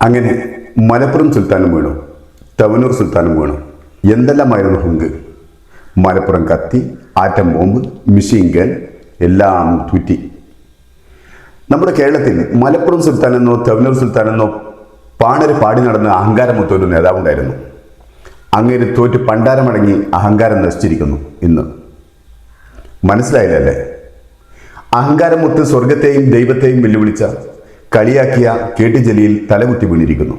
അങ്ങനെ മലപ്പുറം സുൽത്താനും വീണു, തവനൂർ സുൽത്താനും വീണു. എന്തെല്ലാമായിരുന്നു ഹുങ്ക്. മലപ്പുറം കത്തി, ആറ്റം ബോംബ്, മിഷീൻ ഗൺ എല്ലാം തൂറ്റി. നമ്മുടെ കേരളത്തിൽ മലപ്പുറം സുൽത്താനെന്നോ തവനൂർ സുൽത്താനെന്നോ പാണര് പാടി നടന്ന അഹങ്കാരമൊത്തൊരു നേതാവുണ്ടായിരുന്നു. അങ്ങേര് തോറ്റ് പണ്ടാരമടങ്ങി അഹങ്കാരം നശിച്ചിരിക്കുന്നു. ഇന്ന് മനസ്സിലായില്ലല്ലേ? അഹങ്കാരമൊത്ത് സ്വർഗത്തെയും ദൈവത്തെയും വെല്ലുവിളിച്ച കളിയാക്കിയ KT ജലീൽ തലകുത്തി വീണിരിക്കുന്നു.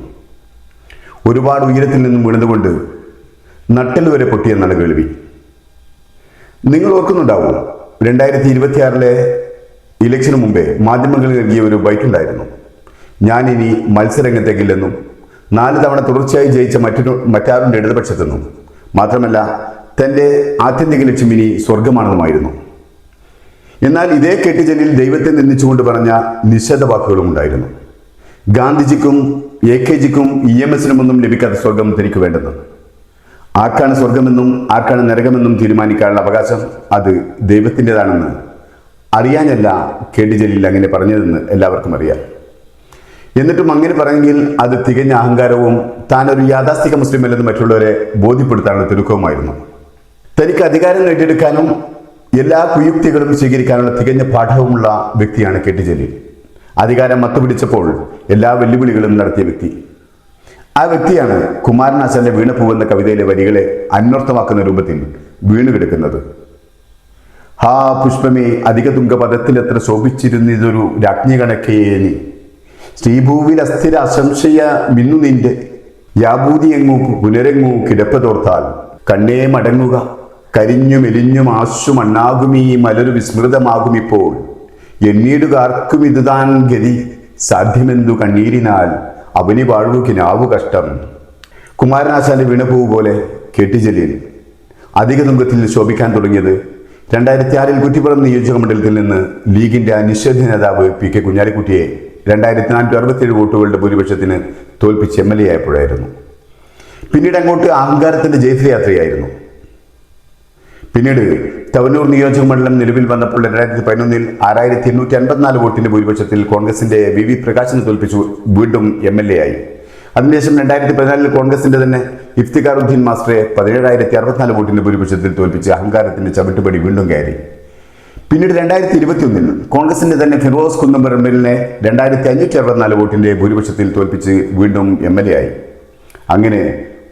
ഒരുപാട് ഉയരത്തിൽ നിന്നും വീണതുകൊണ്ട് നട്ടൽ വരെ പൊട്ടിയെന്നാണ് കേൾവി. നിങ്ങൾ ഓർക്കുന്നുണ്ടാവും, 2026 ഇലക്ഷന് മുമ്പേ മാധ്യമങ്ങൾ നൽകിയ ഒരു ബൈറ്റുണ്ടായിരുന്നു. ഞാനിനി മത്സരരംഗത്തേക്കില്ലെന്നും 4 തവണ തുടർച്ചയായി ജയിച്ച മറ്റാരുടെ ഇടതുപക്ഷത്തെന്നും മാത്രമല്ല തൻ്റെ ആത്യന്തിക ലക്ഷ്യം ഇനി സ്വർഗമാണെന്നുമായിരുന്നു. എന്നാൽ ഇതേ KT ജലീൽ ദൈവത്തെ നിന്ദിച്ചുകൊണ്ട് പറഞ്ഞ നിഷേധ വാക്കുകളും ഉണ്ടായിരുന്നു. ഗാന്ധിജിക്കും AKജിക്കും EMSനുമൊന്നും ലഭിക്കാത്ത സ്വർഗം തനിക്ക് വേണ്ടെന്ന്. ആർക്കാണ് സ്വർഗമെന്നും ആർക്കാണ് നരകമെന്നും തീരുമാനിക്കാനുള്ള അവകാശം അത് ദൈവത്തിൻ്റെതാണെന്ന് അറിയാനല്ല KT ജലീൽ അങ്ങനെ പറഞ്ഞതെന്ന് എല്ലാവർക്കും അറിയാം. എന്നിട്ടും അങ്ങനെ പറഞ്ഞെങ്കിൽ അത് തികഞ്ഞ അഹങ്കാരവും താനൊരു യാഥാസ്ഥിക മുസ്ലിം അല്ലെന്ന് മറ്റുള്ളവരെ ബോധ്യപ്പെടുത്താനുള്ള തിടുക്കവുമായിരുന്നു. തനിക്ക് അധികാരം നേടിയെടുക്കാനും എല്ലാ കുയുക്തികളും സ്വീകരിക്കാനുള്ള തികഞ്ഞ പാഠവുമുള്ള വ്യക്തിയാണ് KT ജലീൽ. അധികാരം മത്തുപിടിച്ചപ്പോൾ എല്ലാ വെല്ലുവിളികളും നടത്തിയ വ്യക്തി. ആ വ്യക്തിയാണ് കുമാരനാശാന്റെ വീണപ്പൂവെന്ന കവിതയിലെ വരികളെ അന്വർത്ഥമാക്കുന്ന രൂപത്തിൽ വീണുകിടക്കുന്നത്. ഹാ പുഷ്പമേ അധിക തുങ്കപദത്തിലെത്ര ശോഭിച്ചിരുന്നിതൊരു രാജ്ഞി കണക്കേനി, ശ്രീഭൂവിൽ അസ്ഥിര അസംശയ മിന്നു നിന്റെ യാഭൂതിയെങ്ങു പുനരെങ്ങു കിടപ്പതോർത്താൽ കണ്ണേ മടങ്ങുക കരിഞ്ഞു മെലിഞ്ഞും ആശു മണ്ണാകുമീ മലരു വിസ്മൃതമാകുമിപ്പോൾ എണ്ണീടുകാർക്കും ഇതുതാൻ ഗതി സാധ്യമെന്തു കണ്ണീരിനാൽ അവനി വാഴുകിനാവു കഷ്ടം. കുമാരനാശാന്റെ വീണപൂവ് പോലെ KT ജലീൽ അധിക തുങ്കത്തിൽ ശോഭിക്കാൻ തുടങ്ങിയത് 2006 കുറ്റിപ്പുറം നിയോജക മണ്ഡലത്തിൽ നിന്ന് ലീഗിന്റെ അനിഷേധ്യ നേതാവ് PK കുഞ്ഞാലിക്കുട്ടിയെ 2467 വോട്ടുകളുടെ ഭൂരിപക്ഷത്തിന് തോൽപ്പിച്ച് MLA ആയപ്പോഴായിരുന്നു. പിന്നീട് അങ്ങോട്ട് അഹങ്കാരത്തിന്റെ ജയത്രയാത്രയായിരുന്നു. പിന്നീട് തവനൂർ നിയോജക മണ്ഡലം നിലവിൽ വന്നപ്പോൾ 2011 6854 വോട്ടിന്റെ ഭൂരിപക്ഷത്തിൽ കോൺഗ്രസിന്റെ VV പ്രകാശിനെ തോൽപ്പിച്ചു വീണ്ടും MLA ആയി. അതിനുശേഷം 2014 കോൺഗ്രസിന്റെ തന്നെ ഇഫ്തിഖാറുദ്ദീൻ മാസ്റ്ററെ 17,064 വോട്ടിന്റെ ഭൂരിപക്ഷത്തിൽ തോൽപ്പിച്ച് അഹങ്കാരത്തിന്റെ ചവിട്ടുപടി വീണ്ടും കയറി. പിന്നീട് 2021 കോൺഗ്രസിന്റെ തന്നെ ഫിറോസ് കുന്നംപറമ്പിലിനെ 2564 വോട്ടിന്റെ ഭൂരിപക്ഷത്തിൽ തോൽപ്പിച്ച് വീണ്ടും MLA ആയി. അങ്ങനെ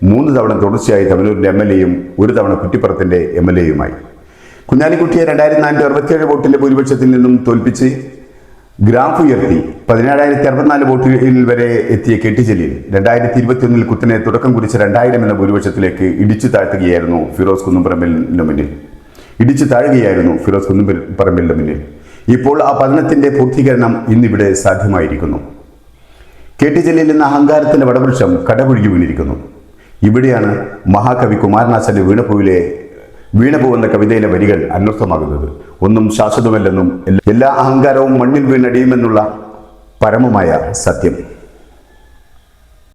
3 തവണ തുടർച്ചയായി തവനൂരിന്റെ MLAയും 1 തവണ കുറ്റിപ്പുറത്തിന്റെ MLAയുമായി. കുഞ്ഞാലിക്കുട്ടിയെ 2467 വോട്ടിന്റെ ഭൂരിപക്ഷത്തിൽ നിന്നും തോൽപ്പിച്ച് ഗ്രാഫ് ഉയർത്തി 17,064 വോട്ടിൽ വരെ എത്തിയ KT ജലീൽ 2021 കുത്തനെ തുടക്കം കുറിച്ച 2000 എന്ന ഭൂരിപക്ഷത്തിലേക്ക് ഇടിച്ചു താഴ്ത്തുകയായിരുന്നു ഫിറോസ് കുന്നംപറമ്പിലിന് മുന്നിൽ. ഇപ്പോൾ ആ പതനത്തിന്റെ പൂർത്തീകരണം ഇന്നിവിടെ സാധ്യമായിരിക്കുന്നു. KT ജലീൽ എന്ന അഹങ്കാരത്തിന്റെ വടവൃക്ഷം കടപുഴുകി വീണിരിക്കുന്നു. ഇവിടെയാണ് മഹാകവി കുമാരനാശാന്റെ വീണപൂവെന്ന കവിതയിലെ വരികൾ അന്വർത്ഥമാകുന്നത്. ഒന്നും ശാശ്വതമല്ലെന്നും എല്ലാ അഹങ്കാരവും മണ്ണിൽ വീണടിയുമെന്നുള്ള പരമമായ സത്യം.